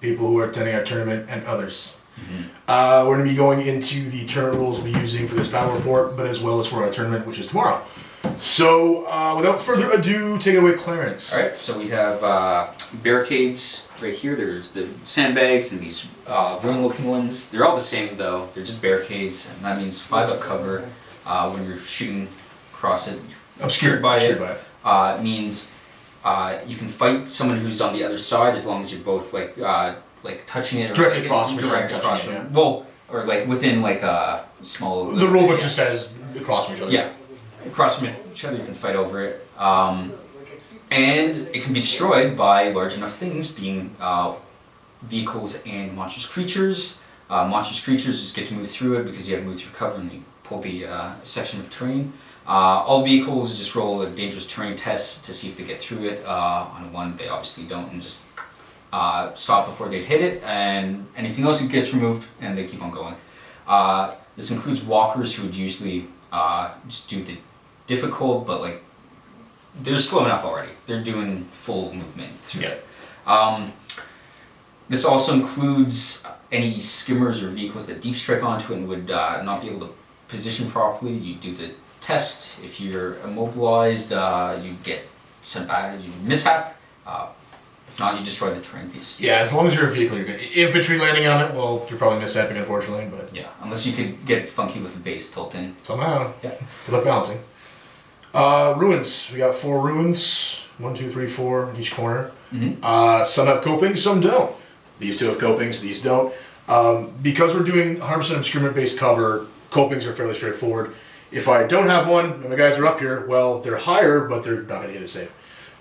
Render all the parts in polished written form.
people who are attending our tournament, and others. We're going to be going into the tournament rules we'll be using for this battle report, but as well as for our tournament, which is tomorrow. So, without further ado, take it away, Clarence. Alright, so we have barricades right here. There's the sandbags and these ruin-looking ones. They're all the same, though. They're just barricades, and that means 5-up cover when you're shooting across it. Obscured by it. Means you can fight someone who's on the other side as long as you're both like touching it. Directly across them. Yeah. Well, or like within like a small... The rulebook just says across from each other. Yeah. Across from each other, you can fight over it. And it can be destroyed by large enough things, being vehicles and monstrous creatures. Monstrous creatures just get to move through it because you have to move through cover and you pull the section of terrain. All vehicles just roll a dangerous terrain test to see if they get through it. On one, they obviously don't, and just stop before they'd hit it. And anything else gets removed, and they keep on going. This includes walkers who would usually just do the difficult, but like they're slow enough already. They're doing full movement through it. This also includes any skimmers or vehicles that deep strike onto it and would not be able to position properly. You do the test. If you're immobilized, you get sent back. You mishap. If not, you destroy the terrain piece. Yeah, as long as you're a vehicle, you're good. Infantry landing on it, well, you're probably mishapping, unfortunately, but... Yeah, unless you could get funky with the base tilting. Somehow. Yeah. Good luck balancing. Ruins. We got 4 ruins. 1, 2, 3, 4 in each corner. Some have copings, some don't. These 2 have copings, these don't. Because we're doing 100% obscurement-based cover, copings are fairly straightforward. If I don't have one, and the guys are up here, well, they're higher, but they're not going to hit a save.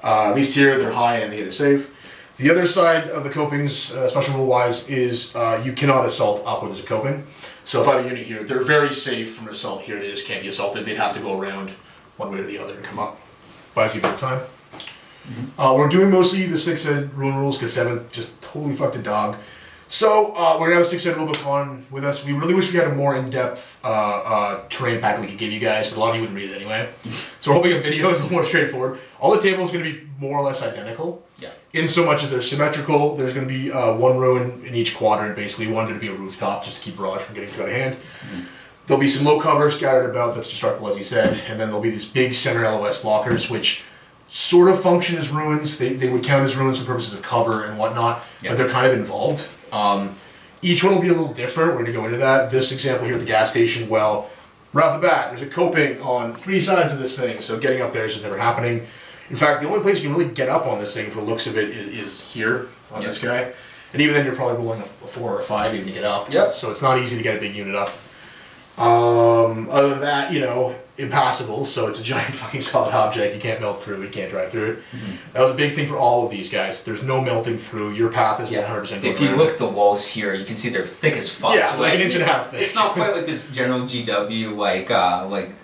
At least here, they're high and they hit a save. The other side of the copings, special rule-wise, is you cannot assault up where there's a coping. So if I have a unit here, they're very safe from assault here. They just can't be assaulted. They'd have to go around one way or the other and come up. Buys you a bit of time. We're doing mostly the 6-ed ruin rules because 7th just totally fucked the dog. So we're going to have a 6-ed rulebook on with us. We really wish we had a more in-depth terrain pack we could give you guys, but a lot of you wouldn't read it anyway. So we're hoping a video is a little more straightforward. All the tables are going to be more or less identical. Yeah. In so much as they're symmetrical, there's going to be 1 ruin in each quadrant, basically. 1 to be a rooftop, just to keep barrage from getting too out of hand. There'll be some low cover scattered about that's destructible, as he said, and then there'll be these big center LOS blockers, which sort of function as ruins. They would count as ruins for purposes of cover and whatnot, but they're kind of involved. Each one will be a little different. We're going to go into that. This example here at the gas station, well, right off the bat, there's a coping on 3 sides of this thing, so getting up there is just never happening. In fact, the only place you can really get up on this thing, from the looks of it, is here on this guy. And even then, you're probably rolling a 4 or a 5 even to get up. So it's not easy to get a big unit up. Other than that, you know, impassable, so it's a giant fucking solid object. You can't melt through it, you can't drive through it. That was a big thing for all of these guys. There's no melting through. Your path is 100% If you look at the walls here, you can see they're thick as fuck. Yeah, like an inch and a half thick. It's not quite like the general GW, like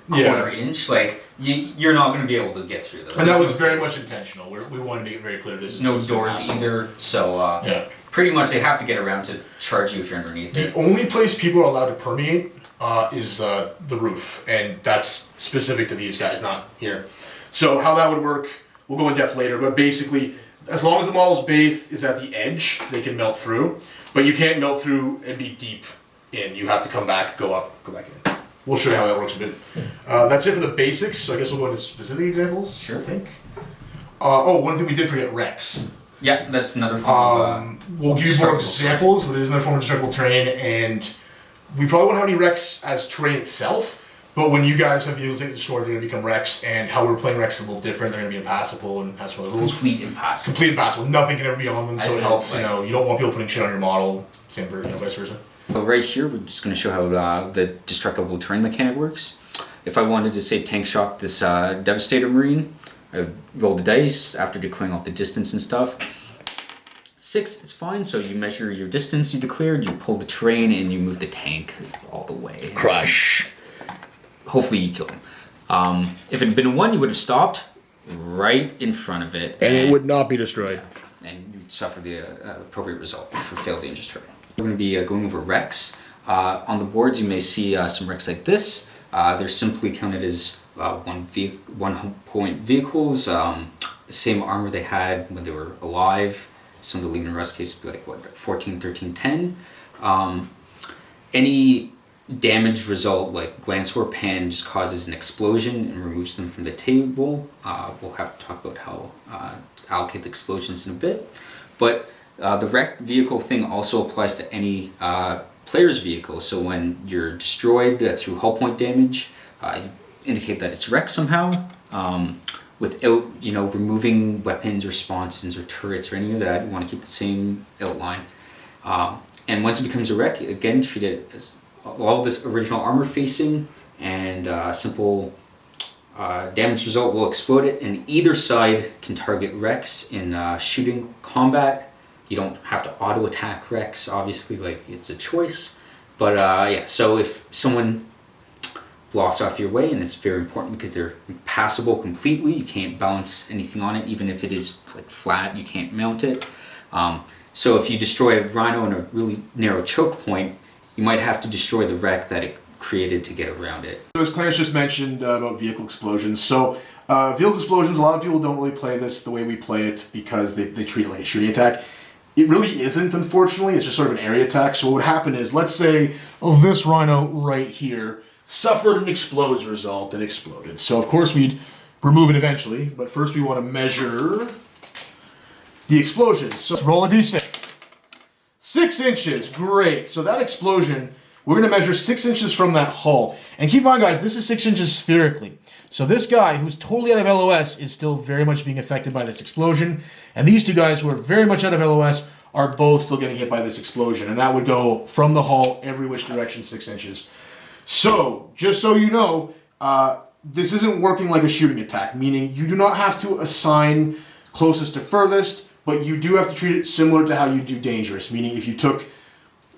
quarter inch. Like, you're not going to be able to get through those. And that was very much intentional. We want to make it very clear this is no doors either, so pretty much they have to get around to charge you if you're underneath it. The only place people are allowed to permeate is the roof, and that's specific to these guys, not here. So how that would work, we'll go in depth later, but basically, as long as the model's base is at the edge, they can melt through, but you can't melt through and be deep in. You have to come back, go up, go back in. We'll show you how that works a bit. That's it for the basics, so I guess we'll go into specific examples. Sure. I think. One thing we did forget, Rex. Yeah, that's another form of we'll give you more examples, but it is another form of destructible terrain, and we probably won't have any Rex as terrain itself, but when you guys have vehicles that get destroyed, they're going to become Rex, and how we're playing Rex is a little different. They're going to be impassable and have some other rules. Complete impassable. Complete impassable. Nothing can ever be on them, so it helps. You know, you don't want people putting shit on your model. Same for vice versa. So right here, we're just going to show how the destructible terrain mechanic works. If I wanted to say tank shock this Devastator Marine, I would roll the dice after declaring off the distance and stuff. 6, it's fine, so you measure your distance you declared, you pull the terrain, and you move the tank all the way. Crush. Hopefully you kill him. If it had been a 1, you would have stopped right in front of it. And it would not be destroyed. Yeah, and you'd suffer the appropriate result for failed dangerous terrain. We're going to be going over Rex. On the boards you may see some Rex like this. They're simply counted as 1 point vehicles. The same armor they had when they were alive. some of the Leman Russ cases would be like, what, 14, 13, 10. Any damage result, like glance or pen, just causes an explosion and removes them from the table. We'll have to talk about how to allocate the explosions in a bit. But the wrecked vehicle thing also applies to any player's vehicle. So when you're destroyed through hull point damage, you indicate that it's wrecked somehow, without removing weapons or sponsons or turrets or any of that. You want to keep the same outline. And once it becomes a wreck, again, treat it as all of this original armor facing, and simple damage result will explode it, and either side can target wrecks in shooting combat. You don't have to auto attack wrecks, obviously, like it's a choice. But yeah, so if someone blocks off your way, and it's very important because they're impassable completely, you can't balance anything on it, even if it is like flat, you can't mount it. So if you destroy a rhino in a really narrow choke point, you might have to destroy the wreck that it created to get around it. So as Clarence just mentioned about vehicle explosions, so vehicle explosions, a lot of people don't really play this the way we play it because they treat it like a shooting attack. It really isn't, unfortunately. It's just sort of an area attack. So what would happen is, let's say, this rhino right here suffered an explodes result and exploded. So of course we'd remove it eventually, but first we want to measure the explosion. So let's roll a d6. 6 inches, great. So that explosion, we're going to measure 6 inches from that hull. And keep in mind, guys, this is 6 inches spherically. So this guy, who's totally out of LOS, is still very much being affected by this explosion. And these two guys, who are very much out of LOS, are both still getting hit by this explosion. And that would go from the hull every which direction 6 inches. So, just so you know, this isn't working like a shooting attack, meaning you do not have to assign closest to furthest, but you do have to treat it similar to how you do dangerous, meaning if you took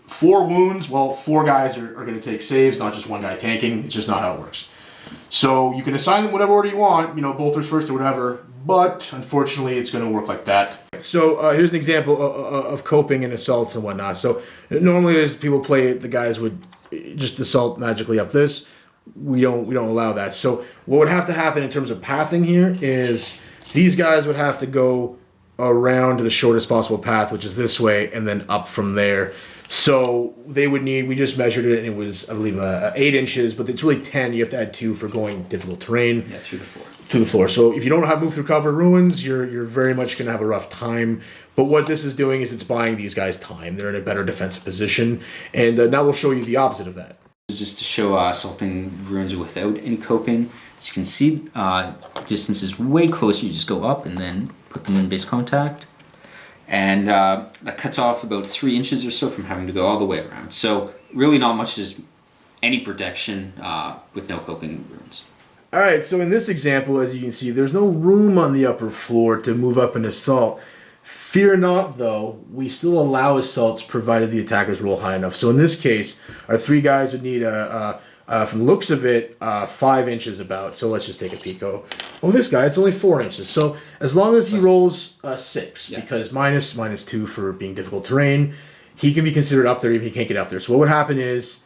4 wounds, well, 4 guys are going to take saves, not just one guy tanking. It's just not how it works. So you can assign them whatever order you want, bolters first or whatever, but unfortunately it's going to work like that. So here's an example of coping and assaults and whatnot. So normally as people play it, the guys would just assault magically up this. We don't allow that. So what would have to happen in terms of pathing here is these guys would have to go around to the shortest possible path, which is this way, and then up from there. So they would need, we just measured it, and it was, I believe, 8 inches, but it's really 10. You have to add 2 for going difficult terrain. Yeah, through the floor. To the floor. So if you don't know how to move through cover ruins, you're very much going to have a rough time. But what this is doing is it's buying these guys time. They're in a better defensive position. And now we'll show you the opposite of that. Just to show assaulting ruins without any coping. As you can see, distance is way closer. You just go up and then put them in base contact. And that cuts off about 3 inches or so from having to go all the way around. So really not much is any protection with no coping ruins. Alright, so in this example, as you can see, there's no room on the upper floor to move up and assault. Fear not, though, we still allow assaults provided the attackers roll high enough. So in this case, our 3 guys would need, from the looks of it, 5 inches about. So let's just take a peek. Oh, this guy, it's only 4 inches. So as long as he rolls 6, yeah, because minus 2 for being difficult terrain, he can be considered up there even if he can't get up there. So what would happen is,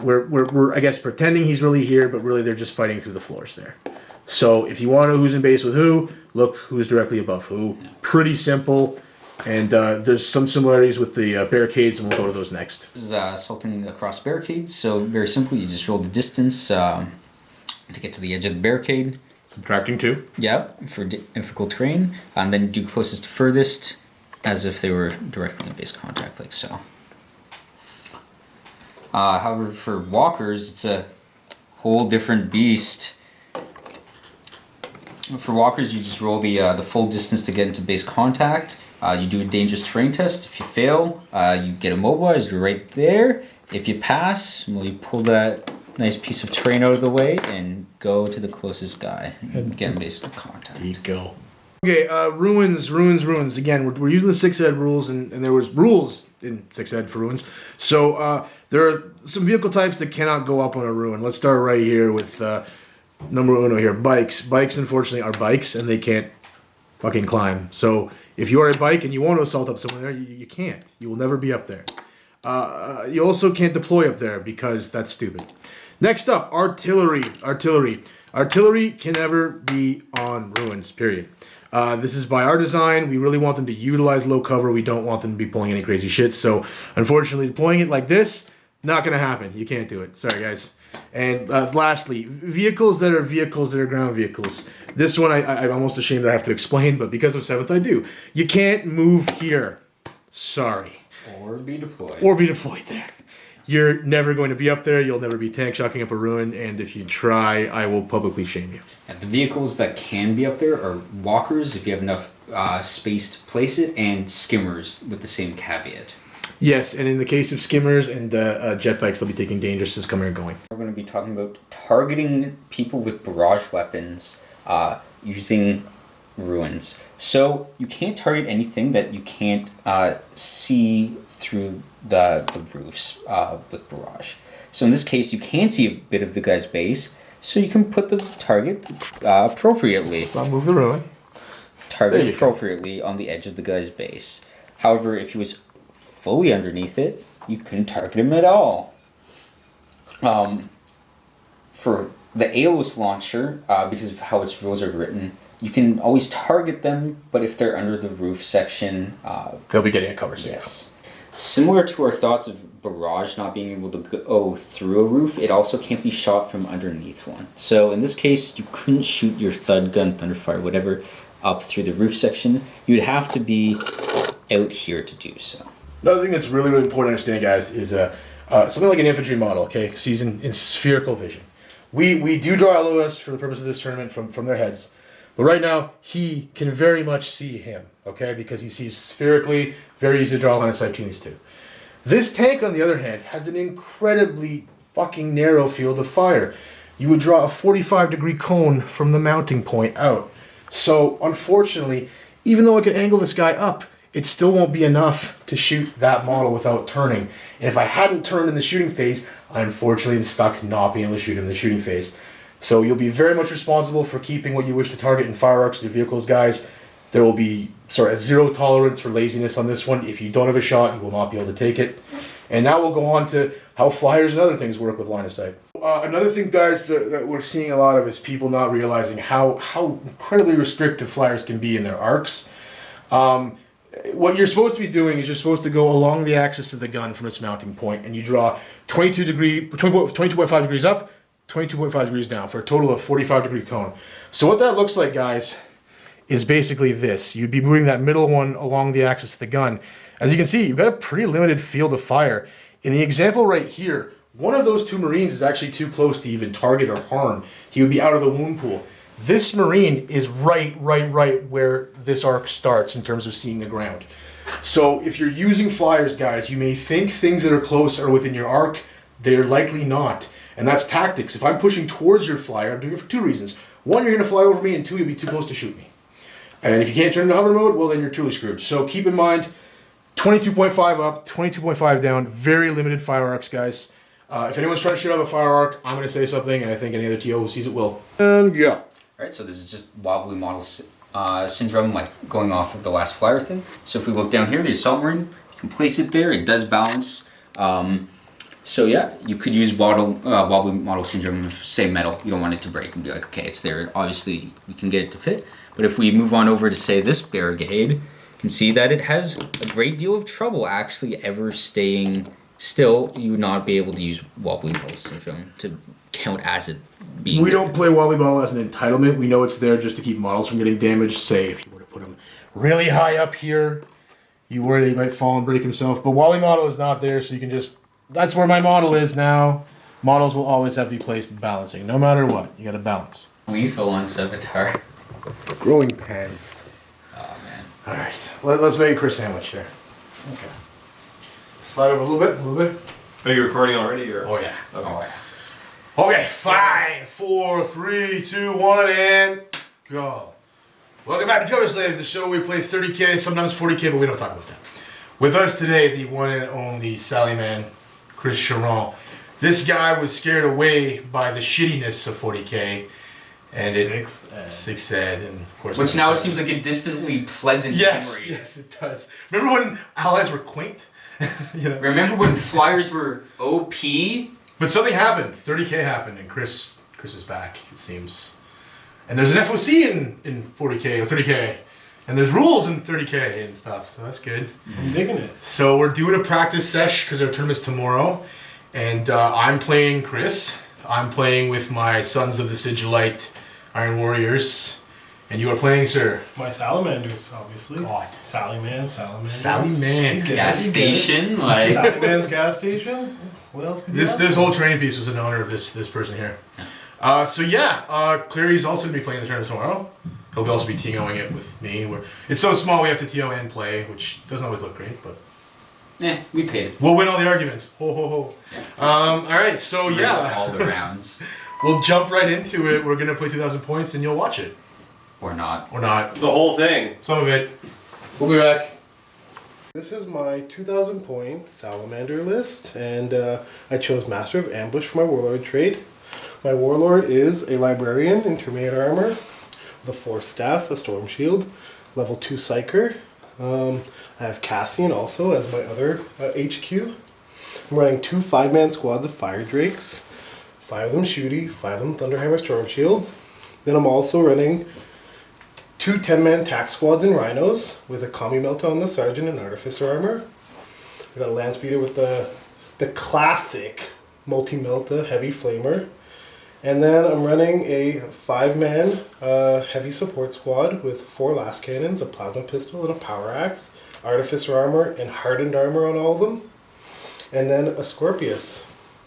we're I guess pretending he's really here, but really they're just fighting through the floors there. So if you want to know who's in base with who, look who's directly above who. Yeah. Pretty simple, and there's some similarities with the barricades, and we'll go to those next. This is assaulting across barricades, so very simple. You just roll the distance to get to the edge of the barricade. Subtracting 2. Yep, for difficult terrain, and then do closest to furthest as if they were directly in base contact, like so. However, for walkers, it's a whole different beast. For walkers, you just roll the full distance to get into base contact. You do a dangerous terrain test. If you fail, you get immobilized right there. If you pass, well, you pull that nice piece of terrain out of the way and go to the closest guy and get in base contact. There you go. Okay, ruins. Again, we're using the 6 ed rules, and there was rules in 6 ed for ruins. So there are some vehicle types that cannot go up on a ruin. Let's start right here with number 1 here, bikes. Bikes, unfortunately, are bikes, and they can't fucking climb. So if you are a bike and you want to assault up someone there, you can't. You will never be up there. You also can't deploy up there because that's stupid. Next up, artillery. Artillery can never be on ruins, period. This is by our design. We really want them to utilize low cover. We don't want them to be pulling any crazy shit. So, unfortunately, deploying it like this, not going to happen. You can't do it. Sorry, guys. And lastly, vehicles that are ground vehicles. This one I'm almost ashamed I have to explain, but because of 7th I do. You can't move here. Sorry. Or be deployed. Or be deployed there. You're never going to be up there. You'll never be tank shocking up a ruin. And if you try, I will publicly shame you. And the vehicles that can be up there are walkers, if you have enough space to place it, and skimmers with the same caveat. Yes, and in the case of skimmers and jet bikes, they'll be taking dangerouses coming and going. We're going to be talking about targeting people with barrage weapons using ruins. So you can't target anything that you can't see through the roofs with barrage. So in this case, you can see a bit of the guy's base, so you can put the target appropriately. So I'll move the ruin. Target appropriately on the edge of the guy's base. However, if he was fully underneath it, you couldn't target him at all. For the ALOS launcher, because of how its rules are written, you can always target them, but if they're under the roof section, they'll be getting a cover signal. Yes. Similar to our thoughts of barrage not being able to go through a roof, it also can't be shot from underneath one. So in this case, you couldn't shoot your thud gun, thunderfire, whatever, up through the roof section. You'd have to be out here to do so. Another thing that's really, really important to understand, guys, is something like an infantry model, okay, sees in spherical vision. We do draw LOS for the purpose of this tournament from their heads. But right now, he can very much see him, okay, because he sees spherically, very easy to draw a line of sight between these two. This tank, on the other hand, has an incredibly fucking narrow field of fire. You would draw a 45-degree cone from the mounting point out. So, unfortunately, even though I can angle this guy up, it still won't be enough to shoot that model without turning. And if I hadn't turned in the shooting phase, I unfortunately am stuck not being able to shoot in the shooting phase. So you'll be very much responsible for keeping what you wish to target in fire arcs with your vehicles, guys. There will be a zero tolerance for laziness on this one. If you don't have a shot, you will not be able to take it. And now we'll go on to how flyers and other things work with line of sight. Another thing, guys, that we're seeing a lot of is people not realizing how incredibly restrictive flyers can be in their arcs. What you're supposed to be doing is you're supposed to go along the axis of the gun from its mounting point, and you draw 22.5 degrees up, 22.5 degrees down, for a total of 45-degree cone. So what that looks like, guys, is basically this. You'd be moving that middle one along the axis of the gun. As you can see, you've got a pretty limited field of fire. In the example right here, one of those two Marines is actually too close to even target or harm. He would be out of the wound pool. This Marine is right where this arc starts in terms of seeing the ground. So if you're using flyers, guys, you may think things that are close are within your arc. They're likely not. And that's tactics. If I'm pushing towards your flyer, I'm doing it for two reasons. One, you're going to fly over me, and two, you'll be too close to shoot me. And if you can't turn into hover mode, well, then you're truly screwed. So keep in mind, 22.5 up, 22.5 down, very limited fire arcs, guys. If anyone's trying to shoot up a fire arc, I'm going to say something, and I think any other TO who sees it will. And yeah. Alright, so this is just wobbly model syndrome, like going off of the last flyer thing. So if we look down here, the assault marine, you can place it there, it does balance. So yeah, you could use wobbly model syndrome of, say, metal. You don't want it to break and be like, okay, it's there. Obviously, we can get it to fit. But if we move on over to, say, this barricade, you can see that it has a great deal of trouble actually ever staying still. You would not be able to use wobbly model syndrome to count as it being We don't play wobbly model as an entitlement. We know it's there just to keep models from getting damaged. Say, if you were to put them really high up here, you worry he might fall and break himself. But wobbly model is not there, so you can just... That's where my model is now. Models will always have to be placed in balancing. No matter what, you gotta balance. Lethal on Sevatar. Growing pains. Oh, man. Alright, let's make a Chris sandwich here. Okay. Slide over a little bit. Are you recording already? Or? Oh, yeah. Okay. Oh, yeah. Okay, 5, 4, 3, 2, 1, and go. Welcome back to Cover Slave, the show where we play 30K, sometimes 40K, but we don't talk about that. With us today, the one and only Sallieman, Chris Charon. This guy was scared away by the shittiness of 40K. And Sixth Ed, and of course... Which now seems like a distantly pleasant memory. Yes, it does. Remember when allies were quaint? You know? Remember when flyers were OP? But something happened. 30K happened, and Chris is back, it seems. And there's an FOC in 40K or 30K. And there's rules in 30K and stuff, so that's good. I'm digging it. So we're doing a practice sesh because our tournament's tomorrow. And I'm playing Chris. I'm playing with my Sons of the Sigilite Iron Warriors. And you are playing, sir? My Salamanders, obviously. God. Salamanders. Sallieman. Gas station, like. Salaman's gas station. What else could you This whole training piece was in honor of this person here. Cleary's also going to be playing the tournament tomorrow. He'll also be TOing it with me. It's so small we have to TO and play, which doesn't always look great, but... We paid it. We'll win all the arguments. Ho, ho, ho. Yeah. Alright, so yeah. All the rounds. We'll jump right into it. We're going to play 2,000 points and you'll watch it. Or not. Or not. The whole thing. Some of it. We'll be back. This is my 2,000 point Salamander list, and I chose Master of Ambush for my Warlord trade. My Warlord is a Librarian, Intermediate Armor, with a Force Staff, a Storm Shield, level 2 Psyker. I have Cassian also as my other HQ. I'm running 2 5-man squads of Fire Drakes, 5 of them Shooty, 5 of them Thunderhammer Storm Shield. Then I'm also running 2 10-man tack squads in Rhinos with a Commie Melta on the Sergeant and Artificer Armor. I got a Land Speeder with the classic Multi-Melta Heavy Flamer. And then I'm running a 5-man heavy support squad with 4 last cannons, a plasma pistol, and a power axe, Artificer Armor, and hardened armor on all of them. And then a Scorpius.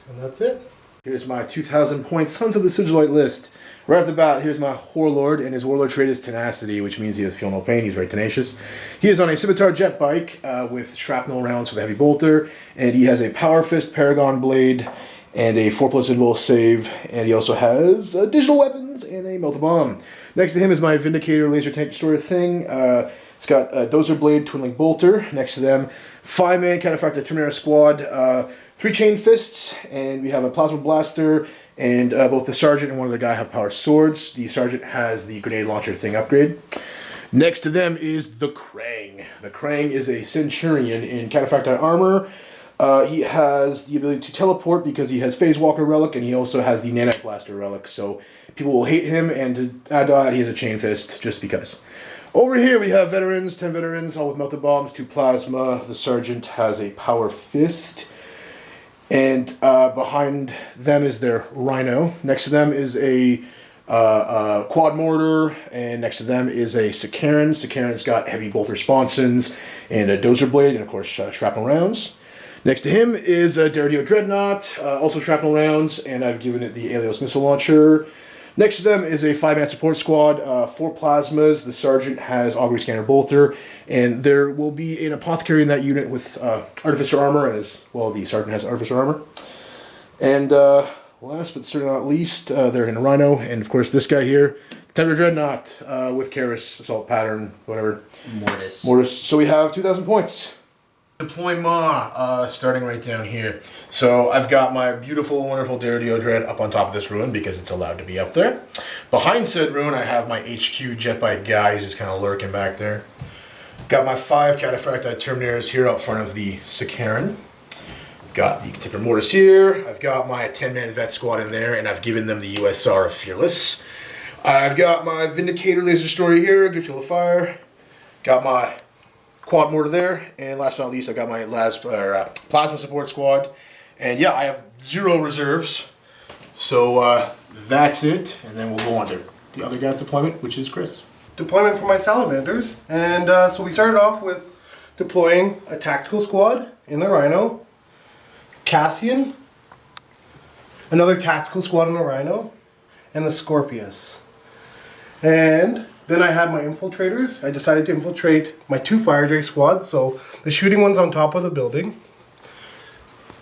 And that's it. Here's my 2,000 point Sons of the Sigilite list. Right off the bat, here's my Warlord, and his Warlord trait is Tenacity, which means he has feel no pain, he's very tenacious. He is on a Scimitar jet bike with shrapnel rounds for the heavy bolter, and he has a Power Fist Paragon Blade, and a 4+ Invulse save, and he also has digital weapons and a Melt Bomb. Next to him is my Vindicator Laser Tank Destroyer thing. It's got a Dozer Blade Twinling Bolter. Next to them, 5-man Cataphracta Terminator Squad, 3 Chain Fists, and we have a Plasma Blaster, and both the Sergeant and one other guy have Power Swords. The Sergeant has the Grenade Launcher thing upgrade. Next to them is the Krang. The Krang is a Centurion in Cataphracta Armor. He has the ability to teleport because he has Phase Walker Relic, and he also has the Nanite Blaster Relic, so people will hate him, and to add to that, he has a Chain Fist, just because. Over here we have veterans, 10 veterans, all with melted bombs, 2 plasma. The Sergeant has a Power Fist, and behind them is their Rhino. Next to them is a Quad Mortar, and next to them is a Sicaran. Sicaran's got heavy bolter sponsons, and a Dozer Blade, and of course shrapnel rounds. Next to him is a Daradio Dreadnought, also shrapnel rounds, and I've given it the Alios Missile Launcher. Next to them is a 5-man support squad, 4 plasmas. The Sergeant has Augury Scanner Bolter, and there will be an Apothecary in that unit with Artificer Armor, as well the Sergeant has Artificer Armor. And last but certainly not least, they're in a Rhino, and of course this guy here, Templar Dreadnought with Karis, Assault Pattern, whatever. Mortis. So we have 2,000 points. Deployment, starting right down here. So I've got my beautiful, wonderful Daradio Dread up on top of this ruin because it's allowed to be up there. Behind said ruin, I have my HQ Jetbike guy who's just kind of lurking back there. Got my 5 Cataphracti Terminators here up front of the Sicaran. Got the Templar Mortis here. I've got my 10-man vet squad in there, and I've given them the USR of Fearless. I've got my Vindicator Laser Destroyer here, good field of fire. Got my Quad Mortar there, and last but not least, I got my Plasma Support Squad. And yeah, I have 0 reserves. So that's it, and then we'll go on to the other guy's deployment, which is Chris. Deployment for my Salamanders, and so we started off with deploying a tactical squad in the Rhino, Cassian, another tactical squad in the Rhino, and the Scorpius. And then I had my infiltrators. I decided to infiltrate my 2 Fire Drake squads, so the shooting one's on top of the building.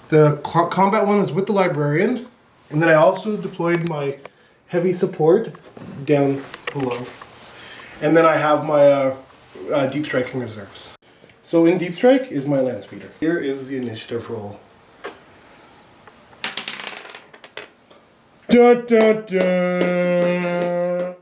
The combat one is with the Librarian, and then I also deployed my heavy support down below. And then I have my deep striking reserves. So in deep strike is my land speeder. Here is the initiative roll. Da, da, da.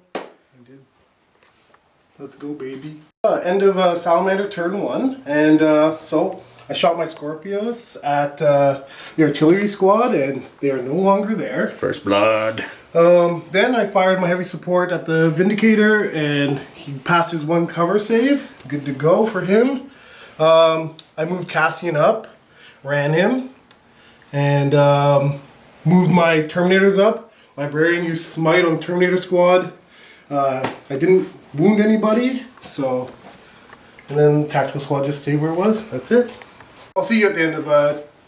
Let's go, baby. End of Salamander turn 1, and so I shot my Scorpios at the artillery squad, and they are no longer there. First blood. Then I fired my heavy support at the Vindicator, and he passed his 1 cover save. Good to go for him. I moved Cassian up, ran him, and moved my Terminators up. Librarian used Smite on the Terminator squad. I didn't wound anybody, so... And then Tactical Squad just stayed where it was. That's it. I'll see you at the end of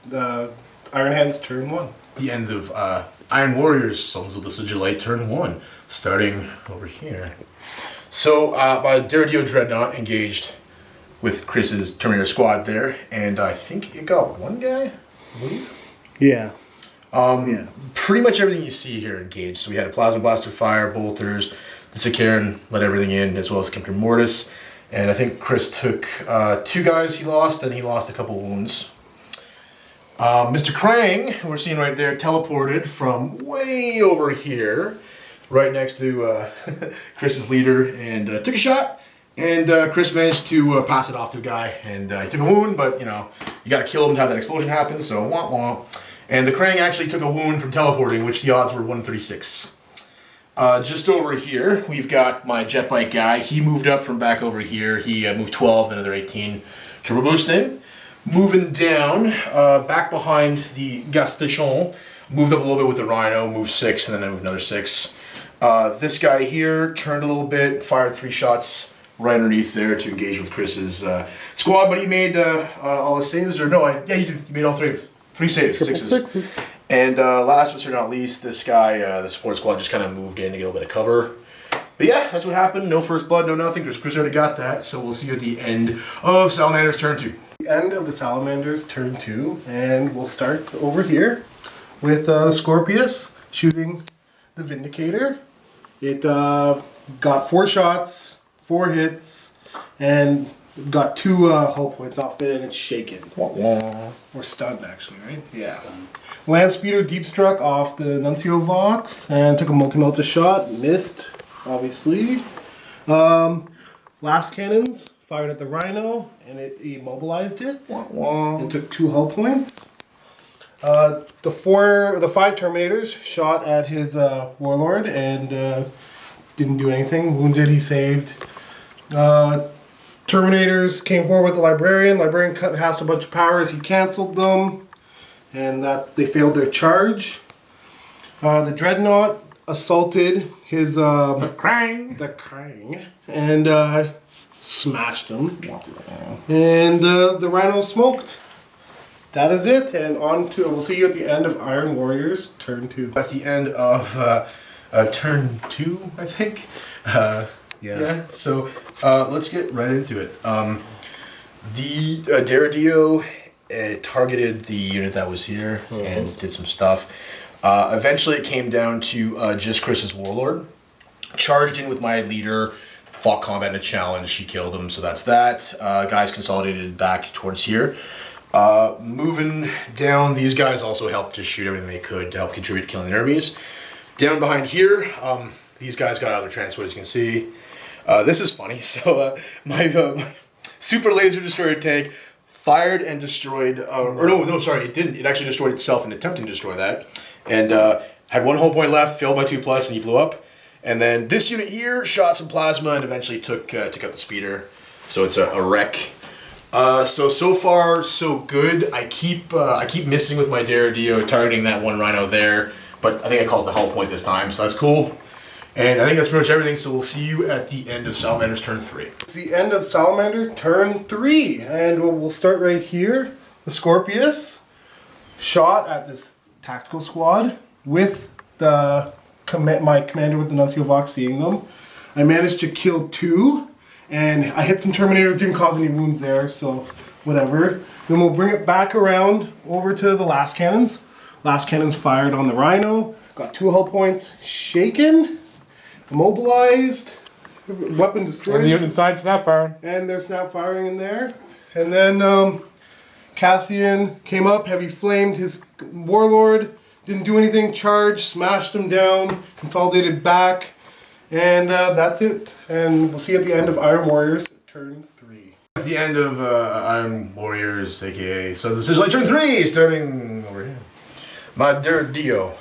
the Iron Hands turn 1. The ends of Iron Warriors, Sons of the Sigilite turn 1, starting over here. So my Duradio Dreadnought engaged with Chris's Terminator squad there, and I think it got 1 guy, I believe. Yeah. Pretty much everything you see here engaged. So we had a Plasma Blaster fire, bolters, the Sicaran let everything in, as well as the Kempter Mortis. And I think Chris took 2 guys he lost, and he lost a couple wounds. Mr. Krang, who we're seeing right there, teleported from way over here, right next to Chris's leader, and took a shot. And Chris managed to pass it off to a guy, and he took a wound, but you know, you gotta kill him to have that explosion happen, so womp womp. And the Krang actually took a wound from teleporting, which the odds were 1 in 36. Just over here, we've got my jet bike guy. He moved up from back over here. He moved 12, another 18 turbo boosting. Moving down, back behind the Gastation, moved up a little bit with the Rhino, moved 6, and then I moved another 6. This guy here turned a little bit, fired 3 shots right underneath there to engage with Chris's squad, but he made all his saves, or no, yeah, he did. He made all 3 saves, sixes. And last but certainly not least, this guy, the support squad, just kind of moved in to get a little bit of cover. But yeah, that's what happened. No first blood, no nothing, because Chris already got that. So we'll see you at the end of Salamander's turn 2. The end of the Salamanders turn 2, and we'll start over here with Scorpius shooting the Vindicator. It got 4 shots, 4 hits, and got 2 hull points off it, and it's shaken. Or stunned, actually, right? Yeah. Stunned. Land Speeder deep struck off the Nuncio Vox and took a multi-melta shot. Missed, obviously. Last cannons fired at the Rhino, and it immobilized it and took 2 hull points. The 5 Terminators shot at his Warlord and didn't do anything. Wounded, he saved. Terminators came forward with the Librarian. Librarian cast a bunch of powers. He canceled them, and that they failed their charge. The Dreadnought assaulted his the Krang, and smashed him. And the Rhino smoked. That is it, and on to we'll see you at the end of Iron Warriors turn 2. That's the end of turn 2, I think. Yeah. So let's get right into it. The Duradio targeted the unit that was here and did some stuff. Eventually, it came down to just Chris's Warlord. Charged in with my leader, fought combat in a challenge. She killed him, so that's that. Guys consolidated back towards here. Moving down, these guys also helped to shoot everything they could to help contribute to killing the enemies. Down behind here, these guys got out of their transport, as you can see. This is funny. So my super laser destroyer tank fired and destroyed, sorry, it didn't. It actually destroyed itself in attempting to destroy that. And had 1 hull point left, failed by 2+, and he blew up. And then this unit here shot some plasma and eventually took out the speeder. So it's a wreck. So far so good. I keep missing with my Duradio, targeting that 1 Rhino there. But I think I caused the hull point this time, so that's cool. And I think that's pretty much everything, so we'll see you at the end of Salamander's turn 3. It's the end of Salamander's turn 3, and we'll start right here. The Scorpius shot at this tactical squad with my commander with the Nuncio Vox seeing them. I managed to kill 2, and I hit some Terminators, didn't cause any wounds there, so whatever. Then we'll bring it back around over to the last cannons. Last cannons fired on the Rhino, got 2 hull points, shaken, immobilized, weapon destroyed. And the unit inside snap firing. And they're snap firing in there. And then Cassian came up, heavy flamed his Warlord, didn't do anything, charged, smashed him down, consolidated back, and that's it. And we'll see you at the end of Iron Warriors turn 3. At the end of Iron Warriors, aka so this is like turn 3, starting over here. My Duradio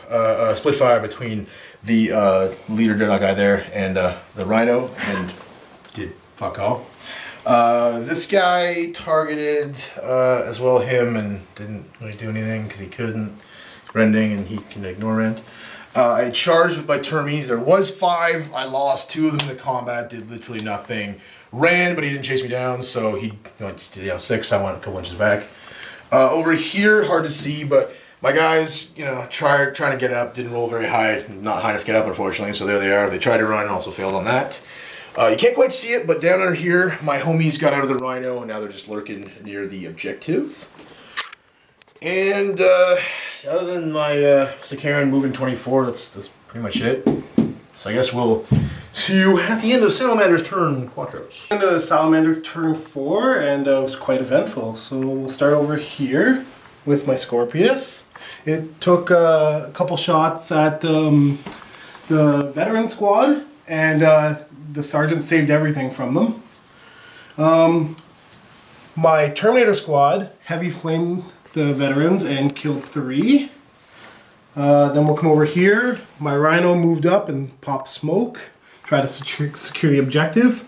split fire between the leader dreadnought guy there, and the Rhino, and did fuck all. This guy targeted as well him and didn't really do anything because he couldn't. Rending, and he can ignore rend. I charged with my Termies. There was 5. I lost 2 of them in the combat. Did literally nothing. Ran, but he didn't chase me down. So he went to 6. I went a couple inches back. Over here, hard to see, but my guys, trying to get up. Didn't roll very high. Not high enough to get up, unfortunately. So there they are. They tried to run, also failed on that. You can't quite see it, but down under here, my homies got out of the Rhino, and now they're just lurking near the objective. And other than my Sakaran moving 24, that's pretty much it. So I guess we'll see you at the end of Salamander's turn quattros. End of Salamander's turn 4, and it was quite eventful. So we'll start over here with my Scorpius. It took a couple shots at the veteran squad, and the sergeant saved everything from them. My Terminator squad heavy flamed the veterans and killed 3. Then we'll come over here. My Rhino moved up and popped smoke. Try to secure the objective.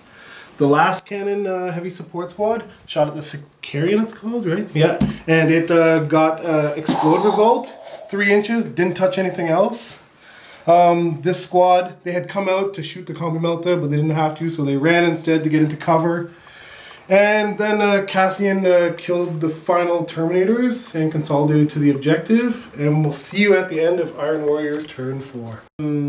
The last cannon heavy support squad shot at the Sicarian, it's called, right? Yeah. And it got explode result. 3 inches. Didn't touch anything else. This squad, they had come out to shoot the Combi Melta, but they didn't have to, so they ran instead to get into cover. And then Cassian killed the final Terminators and consolidated to the objective. And we'll see you at the end of Iron Warriors turn 4.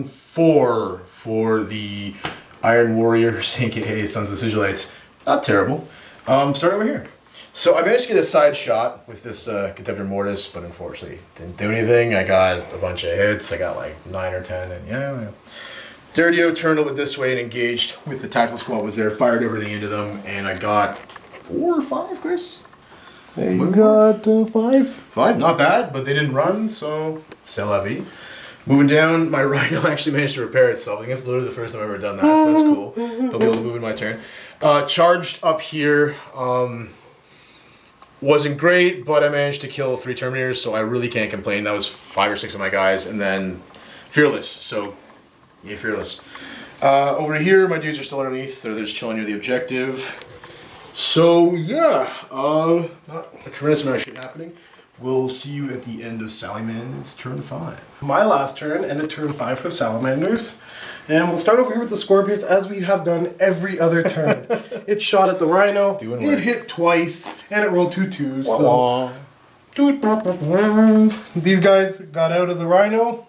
4 for the Iron Warriors, aka Sons of the Sigilites. Not terrible. Start over here. So I managed to get a side shot with this Contemptor Mortis, but unfortunately didn't do anything. I got a bunch of hits. I got like 9 or 10, and yeah. Dirtio turned over this way and engaged with the tactical squad was there, fired everything into them, and I got 4 or 5, Chris? There you got 5. 5, not bad, but they didn't run, so c'est la vie. Moving down, my Rhino actually managed to repair itself. I think it's literally the first time I've ever done that, so that's cool. They'll be able to move in my turn. Charged up here, wasn't great, but I managed to kill 3 Terminators, so I really can't complain. That was 5 or 6 of my guys, and then Fearless, so yeah, Fearless. Over here, my dudes are still underneath. They're just chilling near the objective. So, yeah, not a tremendous amount of shit happening. We'll see you at the end of Sallieman's turn 5. My last turn ended turn 5 for Salamanders. And we'll start over here with the Scorpius as we have done every other turn. It shot at the Rhino, it hit twice, and it rolled 2 2s. So, these guys got out of the Rhino.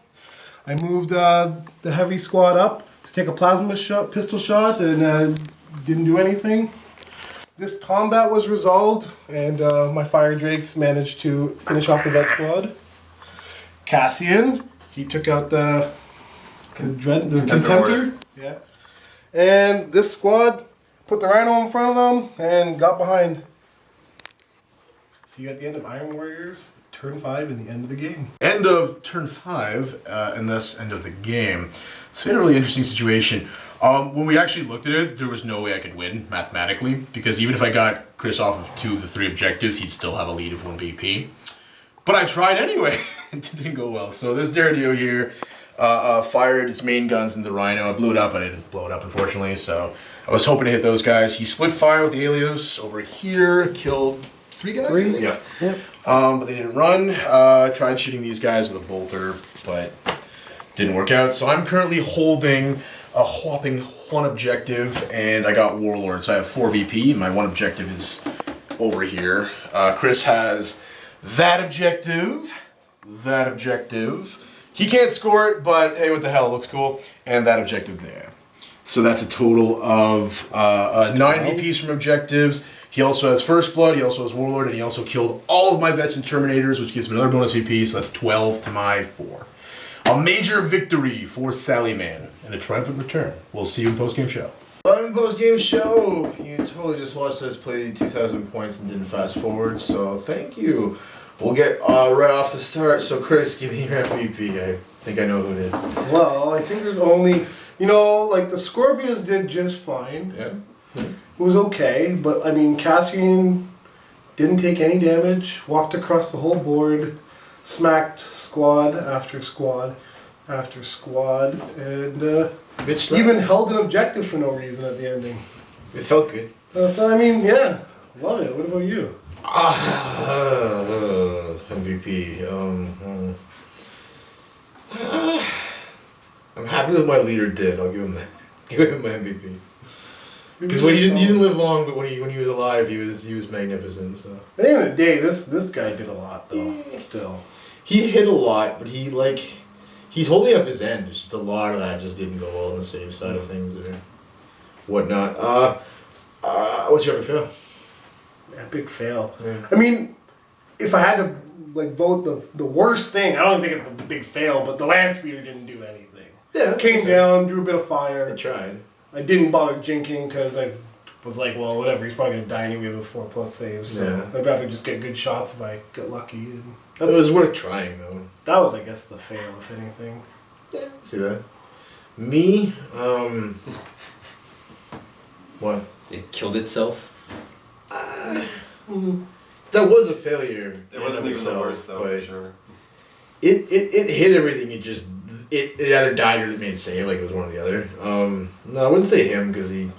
I moved the heavy squad up to take a plasma shot, pistol shot, and didn't do anything. This combat was resolved, and my fire drakes managed to finish off the vet squad. Cassian, he took out the Contemptor. Yeah. And this squad put the Rhino in front of them and got behind. See you at the end of Iron Warriors. Turn 5 and the end of the game. End of turn 5, and thus end of the game. So we had a really interesting situation. When we actually looked at it, there was no way I could win mathematically, because even if I got Chris off of 2 of the 3 objectives, he'd still have a lead of 1 BP. But I tried anyway. It didn't go well. So this Dirtio here fired its main guns in the Rhino. I blew it up, but I didn't blow it up, unfortunately. So I was hoping to hit those guys. He split fire with the Alios over here, killed 3 guys. 3? Yeah. Yep. But they didn't run. Tried shooting these guys with a bolter, but didn't work out. So I'm currently holding a whopping 1 objective, and I got Warlord. So I have 4 VP, and my 1 objective is over here. Chris has that objective. He can't score it, but hey, what the hell, it looks cool. And that objective there. So that's a total of 9 VPs from objectives. He also has First Blood, he also has Warlord, and he also killed all of my vets and Terminators, which gives him another bonus VP, so that's 12 to my 4. A major victory for Sallieman and a triumphant return. We'll see you in post-game show. In post-game show, you totally just watched us play 2,000 points and didn't fast forward, so thank you. We'll get right off the start. So Chris, give me your MVP. I think I know who it is. Well, I think there's only, like the Scorpius did just fine. Yeah. It was okay, but I mean, Cassian didn't take any damage, walked across the whole board, smacked squad after squad. after squad, and Bitch slap. even held an objective for no reason at the ending. It felt good. So I mean, yeah, love it. What about you? MVP. I'm happy with my leader did. I'll give him that. Give him my MVP. Because when he didn't live long, but when he was alive, he was magnificent. So At the end of the day, this guy did a lot though. Still, he hit a lot, but he's holding up his end. It's just a lot of that just didn't go well on the save side of things or whatnot. What's your epic fail? epic fail. Yeah. I mean, if I had to like vote the worst thing, I don't think it's a big fail, but the land speeder didn't do anything. Yeah, Came down, drew a bit of I fire. tried. I didn't bother jinking because I was like, well, whatever. He's probably gonna die anyway with 4+ saves. So Yeah. I'd rather just get good shots if I get lucky. And It was worth trying though. that was, I guess, the fail, if anything. Yeah, see that. Me, what? It killed itself. That was a failure. It wasn't even the worst though, for but sure. It hit everything. It either died or it made save. Like it was one or the other. No, I wouldn't say him because he,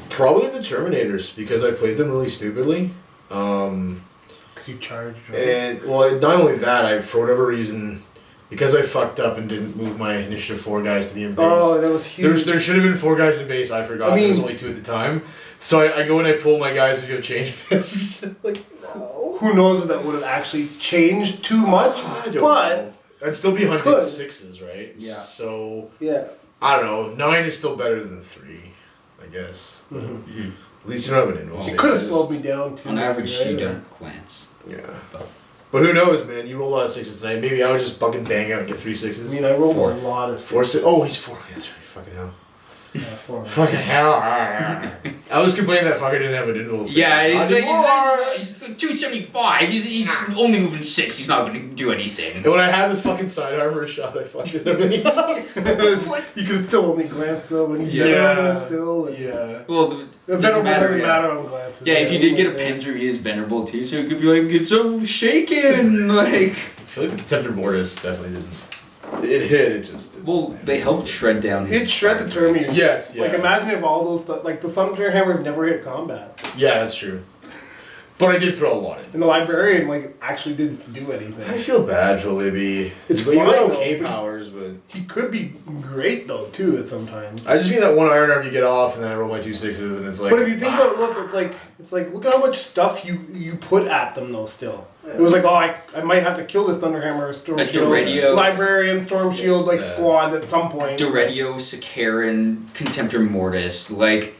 probably the Terminators because I played them really stupidly. Because you charged. Right? And well, not only that, for whatever reason, because I fucked up and didn't move my initiative 4 guys to be in base. Oh, that was huge. There should have been 4 guys in base. I forgot. There was only 2 at the time. So I go and I pull my guys who have changed fists. Like, no. Who knows if that would have actually changed too much? I don't But know. I'd still be hunting could. 6s, right? Yeah. So yeah, I don't know. 9 is still better than 3, I guess. Mm-hmm. At least you don't have an involved. it could have slowed me down too. On average, right? you don't glance. Yeah. But But who knows, man? You roll a lot of 6s tonight. Maybe I would just fucking bang out and get 3 6s. I mean, I rolled 4. a lot of 4 6s. 6. Oh, he's 4. That's right. Fucking hell. Yeah, 4. Fucking hell. I was complaining that fucker didn't have an invuln. yeah, he's 275. He's only moving 6. He's not going to do anything. And when I had the fucking side armor shot, I fucked it up. You could still only glance though when he's Yeah. venerable still. And Yeah. Well, the venerable doesn't matter on glances. Yeah, if you did get a pen through, he is venerable too, so it could be like, it's so shaken, like... I feel like the Contemptor Mortis definitely didn't. It hit, it just didn't. Well, they helped shred down his... It'd shred the Terminators. Yes, yeah. Like imagine if all those like the Thunder Hammers never hit combat, Yeah, that's true. But I did throw a lot in. and the Librarian like actually didn't do anything. I feel bad for Libby. It's But you got fine, okay though. powers, but He could be great though too at sometimes. I just mean that one iron arm you get off, and then I roll my 2 6s, and it's like. But if you think about it, look, it's like look at how much stuff you put at them though. Still, it was like, oh, I might have to kill this Thunderhammer, Storm A Shield, Doredio. Librarian, Storm Shield, like Yeah. squad at some point. Doredio, Sakaran, Contemptor Mortis, like,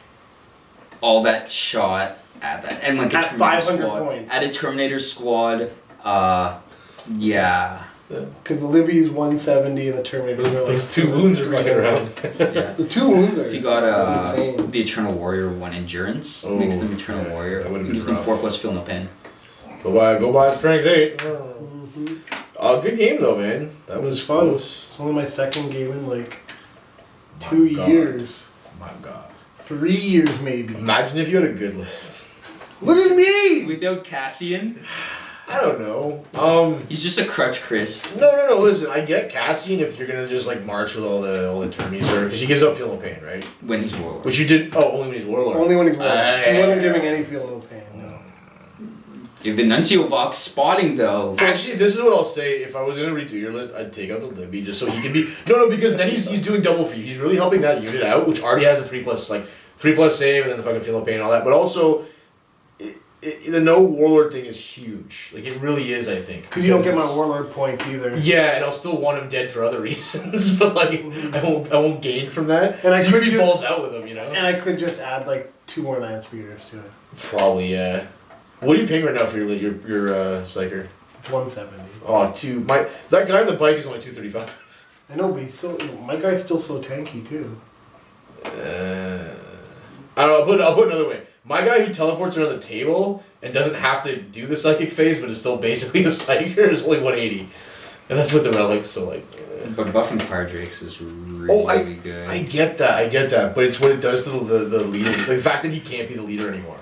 all that shot at that. And like a At Terminator 500 squad. points. At a Terminator squad, yeah. Because the Libby's 170 and the Terminator. Those 2 wounds are running around. Yeah. The 2 wounds are. If you got that's insane. the Eternal Warrior 1 Endurance, Oh, makes them Eternal yeah, Warrior. that would've been Gives them rough. 4+ feel no pain. Go by strength 8. Good game though, man. That It was was fun. close. It's only my second game in like My 2 God. years. My God. 3 years maybe. Imagine if you had a good list. What do you mean? Without Cassian, I don't know. he's just a crutch, Chris. No. Listen, I get Cassian if you're gonna just like march with all the termies, or because he gives up feel no pain, right? When he's Warlord. Which you did. Oh, only when he's warlord. Only when he's warlord. He wasn't Yeah. giving any feel no pain. No. Give the Nuncio Vox spotting though. Actually, this is what I'll say. If I was gonna redo your list, I'd take out the Libby just so he can be. No, because then he's doing double for you. He's really helping that unit out, which already has a 3+ save, and then the fucking feel no pain and all that. But also, the no warlord thing is huge. Like it really is. I think Because you don't get my it's- warlord points either. Yeah, and I'll still want him dead for other reasons, but like I won't gain from that. And I so you could can be just- balls out with him, you know. And I could just add like 2 more land speeders to it. Probably yeah. What are you paying right now for your psyker? It's 170. Oh, that guy on the bike is only 235. I know, but he's so. My guy's still so tanky too. I don't know. I'll put it another way. My guy who teleports around the table and doesn't have to do the psychic phase, but is still basically a psyker, is only 180, and that's with the relics. So like. But buffing Fire Drakes is really good. I get that, but it's what it does to the leader. The fact that he can't be the leader anymore.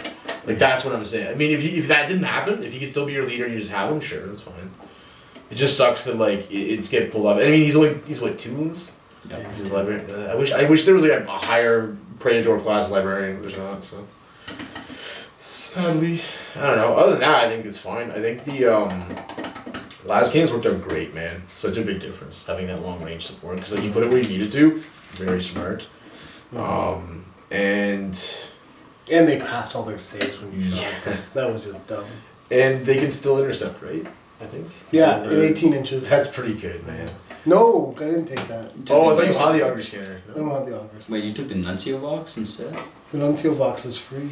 Like that's what I'm saying. I mean, if that didn't happen, if he could still be your leader and you just have him, sure, that's fine. It just sucks that like it's get pulled off. I mean, he's what 2 moves? Yeah. He's a librarian. I wish there was like a higher Praetor class librarian, but there's not. So sadly, I don't know. Other than that, I think it's fine. I think the last games worked out great, man. Such a big difference having that long range support because like you put it where you needed to. Very smart. And they passed all their saves when you shot them. That was just dumb. And they can still intercept, right? I think. Yeah, in 18 inches. That's pretty good, man. No, I didn't take that. Oh, I thought you had the auger scanner. I don't have the augers. Wait, you took the Nuncio Vox instead? The Nuncio Vox is free.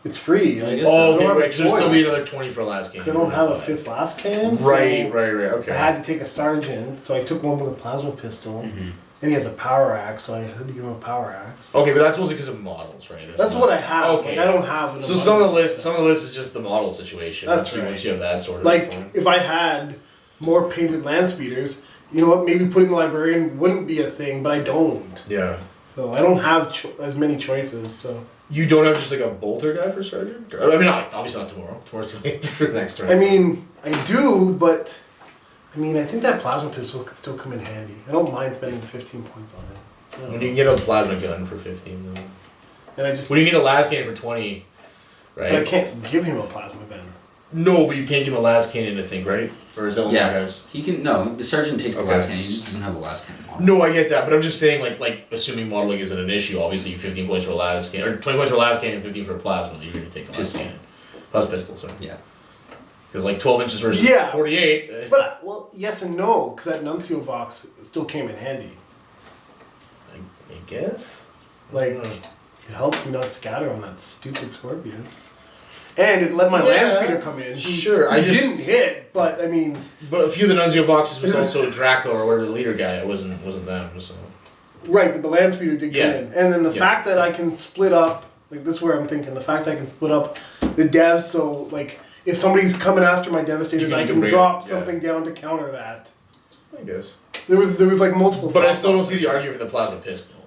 It's free. I guess Oh, I don't okay, have right. a So there's still be choice. another 20 for last game. Because I don't have a 5th last can. So Right. Okay. I had to take a sergeant, so I took one with a plasma pistol. Mm-hmm. And he has a power axe, so I had to give him a power axe. Okay, but that's mostly because of models, right? That's not- what I have. Okay. Like, I don't have. So some of the list is just the model situation. That's Once right. you have that sort of Like, thing. if I had more painted land speeders, you know what? Maybe putting the librarian wouldn't be a thing, but I don't. Yeah. So I don't have as many choices. So You don't have just like a bolter guy for sergeant? I mean, obviously not tomorrow. Tomorrow's too late for the next turn. I mean, I do, but I mean, I think that plasma pistol could still come in handy. I don't mind spending the 15 points on it. I don't when know. you can get a plasma gun for 15, though. And I just, When you get a last cannon for 20, right? but I can't give him a plasma gun. No, but you can't give him a last cannon, I think, right? Or is that one of the guys? He can. No, the sergeant takes the Okay. last cannon. He just doesn't have a last cannon on. No, I get that, but I'm just saying, like assuming modeling isn't an issue, obviously 15 points for a last cannon, or 20 points for a last cannon, 15 for a plasma, you're going to take the last Pistol. cannon. Plus pistol, sorry. Yeah. Because like 12 inches versus Yeah. 48. But well, yes and no, because that Nuncio Vox still came in handy. I guess. Like, Hmm. it helps me not scatter on that stupid Scorpius. And it let my Yeah, land speeder come in. sure, I He just- didn't hit, but I mean, But a few of the Nuncio Voxes was also Draco or whatever the leader guy. It wasn't them. So right, but the land speeder did come Yeah. in. And then the Yeah. fact that I can split up, like this is where I'm thinking, the fact I can split up the devs, so like if somebody's coming after my devastators, You I can can bring drop it, something down to counter that. I guess. There was like multiple. But I thoughts still don't on see the argument for the plasma pistol.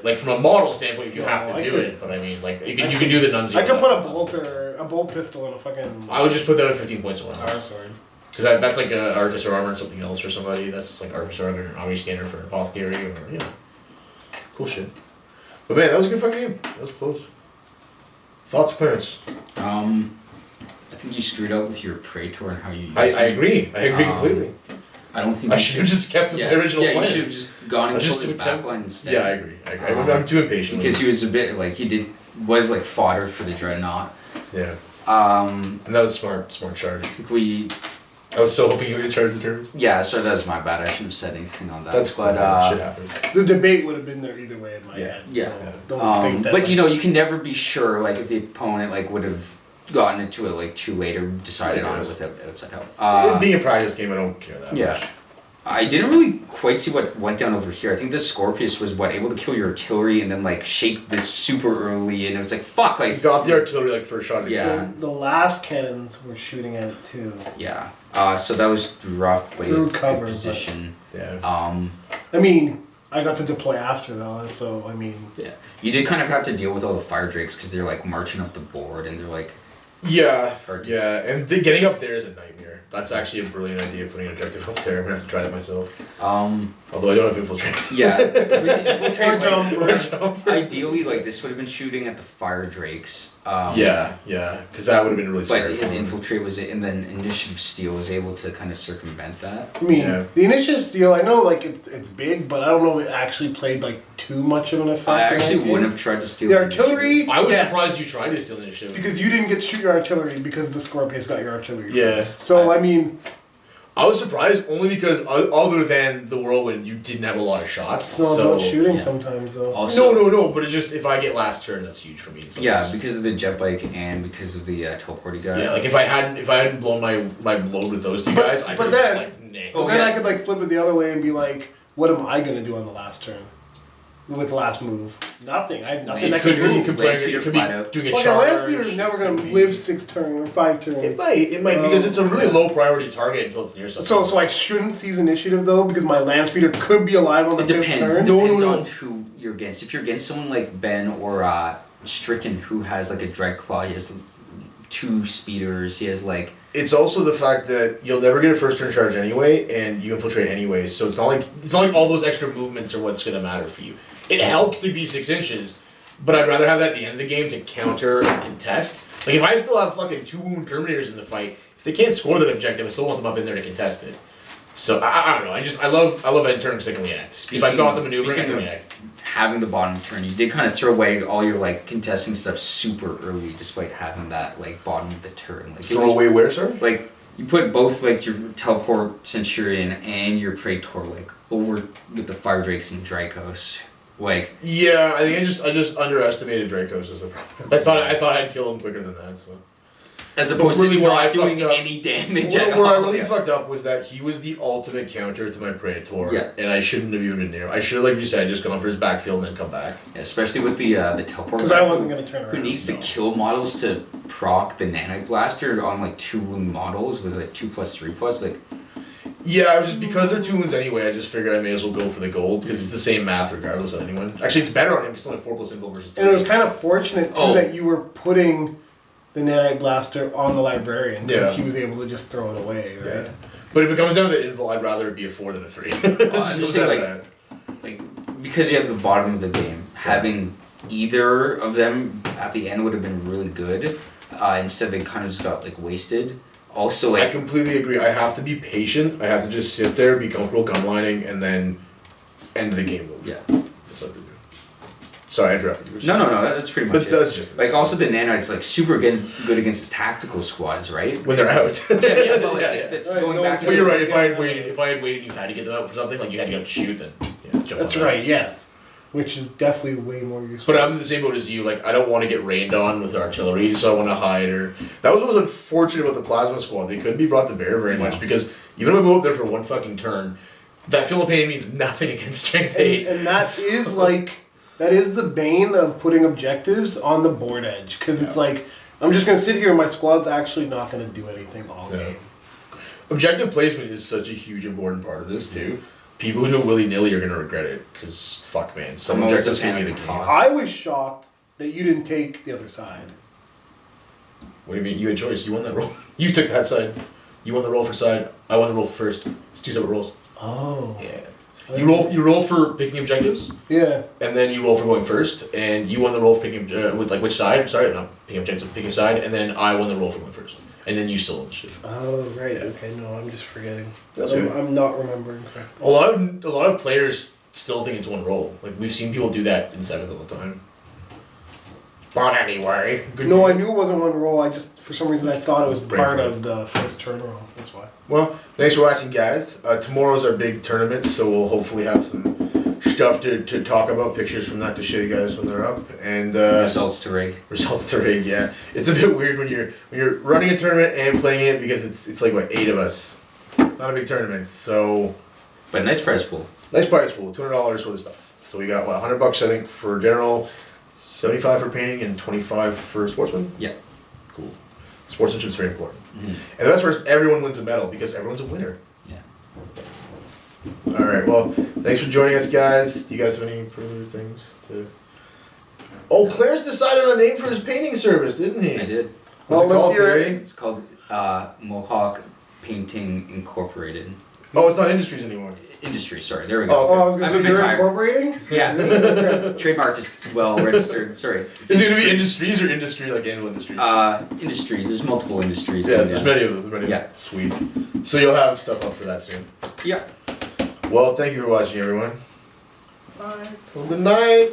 Like from a model standpoint, if you No, have to I do could- it. But I mean, like you can do the Nuncio. I could put a bolt pistol in a fucking. I would just put that at 15 points around. Power sword. Because that's like a Artis or Armor and something else for somebody. That's like Artis or Armor, Army Scanner for Apothecary or, you know. Cool shit. But man, that was a good fucking game. That was close. Thoughts, Clarence? I think you screwed up with your Praetor and how you used I it. agree. I agree completely. I don't think I you should have just kept with yeah, the original yeah, plan. you should have just gone and I killed just his attempt- backline instead. Yeah, I agree. I'm too impatient. Because he was a bit like was like fodder for the Dreadnought. Yeah. Um, And that was smart charge. I think we I was so hoping you were going to charge the turtles. yeah, so that was my bad. I shouldn't have said anything on that. That's cool. but man. Shit happens. The debate would have been there either way in my Yeah. head. Yeah. So don't think that. but like, you know, you can never be sure. Like if the opponent like would have gotten into it like too late or decided I on it guess. without outside help. It being a practice game, I don't care that yeah. much. I didn't really quite see what went down over here. I think the Scorpius was able to kill your artillery and then like shake this super early, and it was like fuck, You like got the artillery like first shot. Yeah. the last cannons were shooting at it too. yeah. So that was rough, but Through good cover, but- position. Yeah. I mean, I got to deploy after though, and so I mean, Yeah, you did kind of have to deal with all the fire drakes because they're like marching up the board and they're like Yeah, Hard to- yeah, and getting up there is a nightmare. That's actually a brilliant idea, putting an objective up there. I'm gonna have to try that myself. Although I don't have infiltrate. yeah. With infiltrate, Or like, ideally, like this would have been shooting at the fire drakes. Yeah, because that would have been really But scary. his for him. infiltrate was and then initiative steal was able to kind of circumvent that. I mean, Yeah. the initiative steal. I know like it's big, but I don't know if it actually played like too much of an effect. I in that actually game. wouldn't have tried to steal The artillery. I was yes, surprised you tried to steal the initiative. because you didn't get to shoot your artillery because the Scorpius got your artillery. Yeah. first. So I mean, I was surprised only because other than the whirlwind, you didn't have a lot of shots. so about shooting yeah. sometimes though. Also, No, but it's just if I get last turn, that's huge for me. yeah, because of the jet bike and because of the teleporty guy. Yeah, like if I hadn't blown my load with those two But- guys, I but could have just then- like nailed. Oh, then yeah. I could like flip it the other way and be like, what am I gonna do on the last turn? With the last move, nothing. I have nothing. It I could can be, you move. could Land play, speeder you could be flat out. doing a Like a charge. land speeder is never gonna could be- live 6 turns or 5 turns. It might because it's a really low priority target until it's near something. So I shouldn't seize initiative though because my land speeder could be alive on the It 5th depends. turn. Depends No. on who you're against. If you're against someone like Ben or Stricken, who has like a Dreadclaw, he has 2 speeders. He has like. It's also the fact that you'll never get a first turn charge anyway, and you infiltrate anyway. So it's not like all those extra movements are what's gonna matter for you. It helps to be 6 inches, but I'd rather have that at the end of the game to counter and contest. Like if I still have fucking 2 wound terminators in the fight, if they can't score that objective, I still want them up in there to contest it. So I don't know. I love end turn because I can react. If I've got the maneuvering, I can react. Having the bottom turn, you did kind of throw away all your like contesting stuff super early, despite having that like bottom of the turn. Like throw away where, sorry? Like you put both like your teleport Centurion and your Praetor like over with the Fire Drakes and Dracos. Like yeah, I think I just underestimated Dracos as the problem. I thought I'd kill him quicker than that. So. As opposed really to not doing any damage at all. Where I really fucked up was that he was the ultimate counter to my Praetor, and I shouldn't have even been near him. I should have, like you said, just gone for his backfield and then come back. Yeah, especially with the teleport. Because I wasn't going to turn around. Who needs to kill models to proc the Nanite Blaster on like 2 wound models with like 2+3+? Like. Yeah, I was just because they're 2 wounds anyway. I just figured I may as well go for the gold because it's the same math regardless of anyone. Actually, it's better on him because it's only 4+ invul versus 3. And it was kind of fortunate too that you were putting the Nanite Blaster on the Librarian because he was able to just throw it away, right? Yeah. But if it comes down to the invul, I'd rather it be a 4 than a 3. Just say, like because you have the bottom of the game, having either of them at the end would have been really good. Instead, they kind of just got like wasted. Also, like I completely agree. I have to be patient. I have to just sit there, be comfortable gunlining, and then end the game move. Yeah. That's what they do. Sorry, I interrupted you. No, that's pretty much but it. That's just like also the Nanites like super good against his tactical squads, right? When they're out. But like it's going back. But you're right. If I had waited, you had to get them out for something. Like you had to go shoot, then jump. That's right. Yes. Which is definitely way more useful. But I'm in the same boat as you. Like I don't want to get rained on with artillery, so I want to hide. Or that was what was unfortunate about the plasma squad. They couldn't be brought to bear very much because even if I go up there for one fucking turn, that Philippine means nothing against strength 8. And that is like. That is the bane of putting objectives on the board edge. Because it's like, I'm just going to sit here and my squad's actually not going to do anything all game. Objective placement is such a huge important part of this, too. People who do it willy-nilly are going to regret it. Because, fuck, man. Some objectives can be the case. I was shocked that you didn't take the other side. What do you mean? You had choice. You won that roll. You took that side. You won the roll for side. I won the roll for first. It's 2 separate rolls. Oh. Yeah. You roll for picking objectives. Yeah. And then you roll for going first, and you won the roll for picking with like which side? Sorry, not picking objectives, picking a side, and then I won the roll for going first, and then you still won the shift. Oh right, okay, no, I'm just forgetting. That's okay. I'm not remembering correctly. A lot of players still think it's one roll. Like we've seen people do that in 7th all the time. But anyway, no, I knew it wasn't one roll. I just for some reason I thought it was part of the first turn roll. That's why. Well, thanks for watching, guys. Tomorrow's our big tournament, so we'll hopefully have some stuff to talk about, pictures from that to show you guys when they're up, and results to rig. Results to rig, yeah. It's a bit weird when you're running a tournament and playing it because it's like what 8 of us. Not a big tournament, so. But nice prize pool. Nice prize pool, $200 worth of stuff. So we got what $100 I think for general, 75 for painting, and 25 for sportsman. Yeah. Cool. Sportsmanship's very important. Mm-hmm. And the best part is everyone wins a medal because everyone's a winner. Yeah. All right. Well, thanks for joining us, guys. Do you guys have any further things to? Oh, no. Claire's decided on a name for his painting service, didn't he? I did. What's it called, Claire? It's called Mohawk Painting Incorporated. Oh, it's not Industries anymore. Industry, sorry. There we go. Oh, okay. I was going to say you're incorporating? Yeah. Trademark is well registered. Sorry. Is it going to be Industries or Industry, like Animal Industry? Industries. There's multiple industries. Yes, there's many of them. Yeah. Sweet. So you'll have stuff up for that soon. Yeah. Well, thank you for watching, everyone. Bye. Well, good night.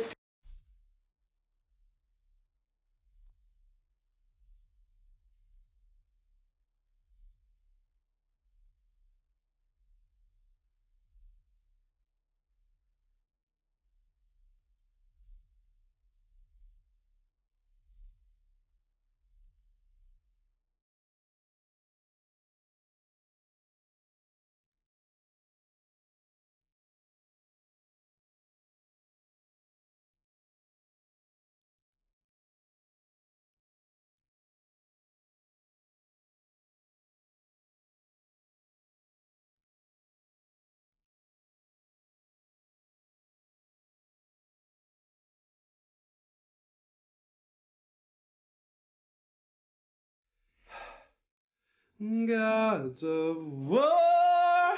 Gods of war,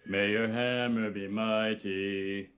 may your hammer be mighty.